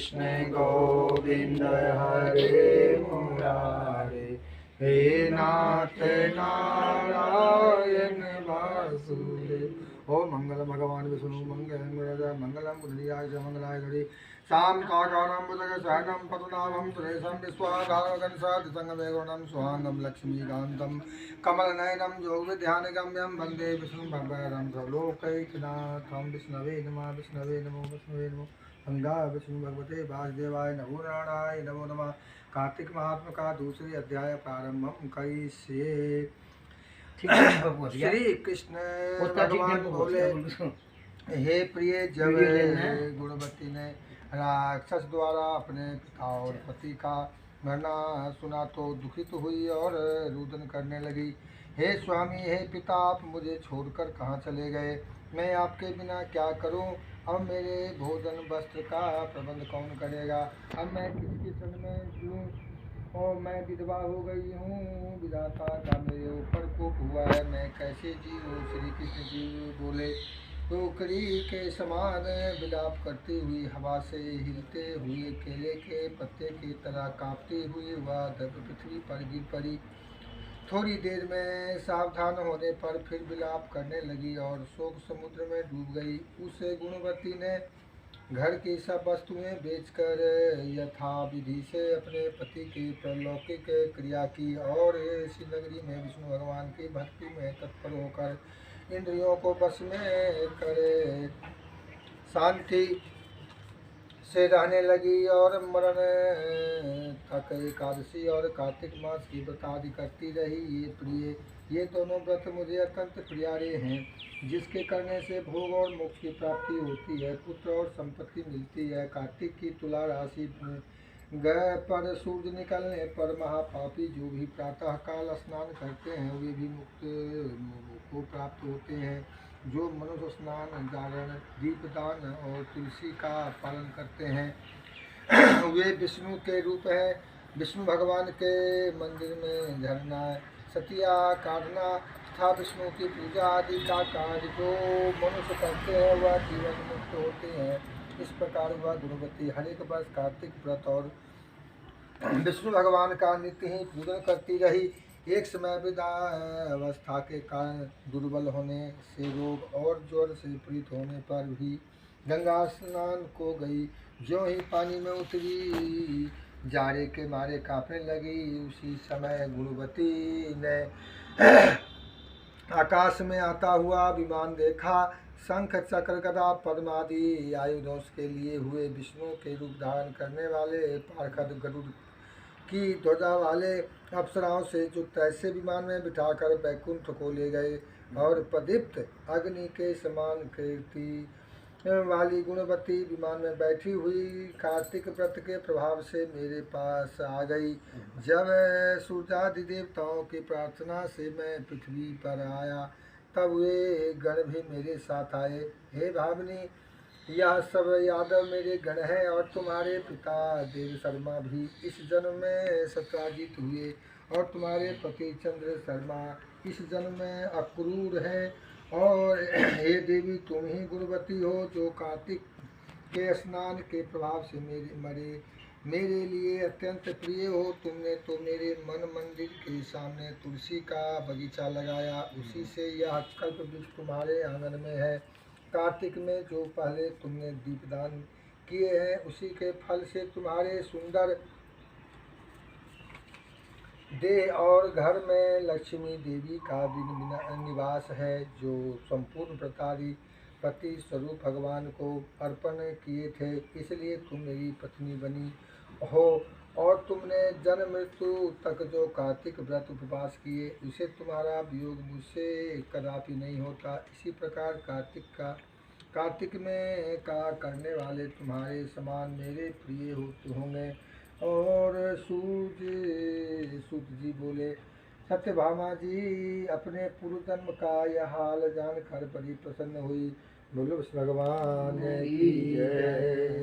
कृष्ण गोविंद हरे मुरारे, हे नाथ नारायण वासुदेव। ओम मंगल भगवान विष्णु मंगल मंगलम बुद्धियाय मंगलाय गौरी शाम काकारं बुधग सहगं पद्मनाभं सुरेशं विश्वाधारगं सदिसंगमेगुणं स्वांगं लक्ष्मीकान्तं कमलनयनं योगविद्यानगम्यं वन्दे विष्णुं भगवरं सर्वलोकैकनाथं। विष्णवे नमः विष्णवे नमो विष्णवे नमो गंगा विष्णु भगवते वासुदेवाय नमो नारायणाय नमो नमः। कार्तिक महात्म का दूसरे अध्याय प्रारंभम करिष्ये। श्री कृष्ण भगवान बोले, हे प्रिय, जब गुणवती ने राक्षस द्वारा अपने पिता और पति का मरना सुना तो दुखित हुई और रुदन करने लगी। हे स्वामी, हे पिता, आप मुझे छोड़कर कहाँ चले गए? मैं आपके बिना क्या करूं? अब मेरे भोजन वस्त्र का प्रबंध कौन करेगा? अब मैं किसकी शरण में जीऊं? और मैं विधवा हो गई हूँ। विधाता का मेरे ऊपर कोप हुआ है, मैं कैसे जीऊँ? श्री कृष्ण जी बोले, टोकरी के समान विलाप करती हुई, हवा से हिलते हुए केले के पत्ते की तरह कांपती हुई वह पृथ्वी पर गिर पड़ी। थोड़ी देर में सावधान होने पर फिर विलाप करने लगी और शोक समुद्र में डूब गई। उस गुणवती ने घर की सब वस्तुएं बेचकर यथाविधि से अपने पति की परलौकिक क्रिया की और इसी नगरी में विष्णु भगवान की भक्ति में तत्पर होकर इंद्रियों को बस में करे शांति से रहने लगी और मरण तक एकादशी और कार्तिक मास की व्रत आदि करती रही। ये प्रिय, ये दोनों व्रत मुझे अत्यंत प्यारे हैं, जिसके करने से भोग और मोक्ष की प्राप्ति होती है, पुत्र और संपत्ति मिलती है। कार्तिक की तुला राशि गए पर सूर्य निकलने पर महापापी जो भी प्रातः काल स्नान करते हैं वे भी मुक्त को प्राप्त होते हैं। जो मनुष्य स्नान, जागरण, दीपदान और तुलसी का पालन करते हैं वे विष्णु के रूप हैं। विष्णु भगवान के मंदिर में झरना, सतिया काटना तथा विष्णु की पूजा आदि का कार्य जो मनुष्य करते हैं वह जीवन मुक्त होते हैं। इस प्रकार वह गुणवती हर एक वर्ष कार्तिक व्रत और विष्णु भगवान का नित्य ही पूजन करती रही। एक समय वृद्धावस्था के कारण दुर्बल होने से, रोग और ज्वर से पीड़ित होने पर भी गंगा स्नान को गई। जो ही पानी में उतरी, जाड़े के मारे कांपने लगी। उसी समय गुणवती ने आकाश में आता हुआ विमान देखा। शंख, चक्र, गदा, पद्म आदि आयुधों के लिए हुए विष्णु के रूप धारण करने वाले पार्षद गरुड़ की ध्वजा वाले अप्सराओं से युक्त ऐसे विमान में बिठाकर वैकुंठ को ले गए और प्रदीप्त अग्नि के समान कीर्ति वाली गुणवती विमान में बैठी हुई कार्तिक व्रत के प्रभाव से मेरे पास आ गई। जब सूर्यादि देवताओं की प्रार्थना से मैं पृथ्वी पर आया तब वे गण भी मेरे साथ आए। हे भावनी, यह सब यादव मेरे गण हैं और तुम्हारे पिता देव शर्मा भी इस जन्म में सत्राजित हुए और तुम्हारे पति चंद्र शर्मा इस जन्म में अक्रूर है। और हे देवी, तुम ही गुणवती हो जो कार्तिक के स्नान के प्रभाव से मेरे लिए अत्यंत प्रिय हो। तुमने तो मेरे मन मंदिर के सामने तुलसी का बगीचा लगाया, उसी से यह कल्प वृक्ष तुम्हारे आंगन में है। कार्तिक में जो पहले तुमने दीपदान किए हैं उसी के फल से तुम्हारे सुंदर देह और घर में लक्ष्मी देवी का निवास है, जो संपूर्ण प्रतारी पति स्वरूप भगवान को अर्पण किए थे। इसलिए तुम मेरी पत्नी बनी हो और तुमने जन्म मृत्यु तक जो कार्तिक व्रत उपवास किए उसे तुम्हारा वियोग मुझसे कदापि नहीं होता। इसी प्रकार कार्तिक में का करने वाले तुम्हारे समान मेरे प्रिय होते होंगे। और सूत जी बोले, सत्यभामा जी अपने पूर्व जन्म का यह हाल जानकर बड़ी प्रसन्न हुई। बोलो भगवान की जय।